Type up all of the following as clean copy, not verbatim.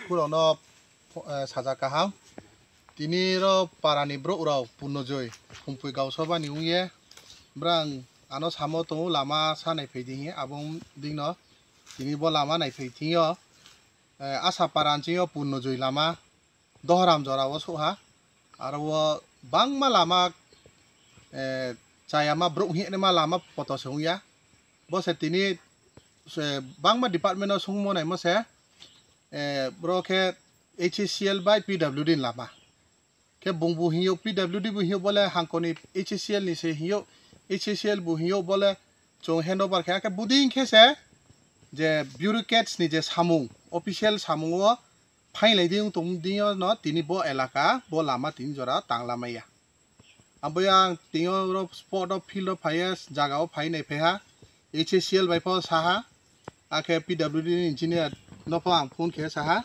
purono saja kaham tini ro parani bro ro punojoi kumpui gausoba ni uye brang ano samo to lama sanai pedi abong dingno tini bo lama nai pedi asa paranci punojoi lama dohram jora wo soha aro bangma lama cayama bro hi ma lama poto sungya bo setini bangma department of sungmo nai mo se bro ke HCL by PWD lama ke bungbu hiyo PWD bu hiyo bole hangkoni HCL ni se hiyo HCL bu hiyo bole chong handover ke buding ke se je bureaucrats ni je samung official samung fine लाइदिं तुम दियो न तिनी बो एलाका बो लामा तिन जरा तांग लामाया अबया तियो रो spot of field of fires जागाओ फाइन एफेहा HCL बाइफो साहा आके PWD इंजीनियर न फां फोन के साहा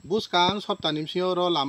बुस कां सप्तानिमसियो रो लामा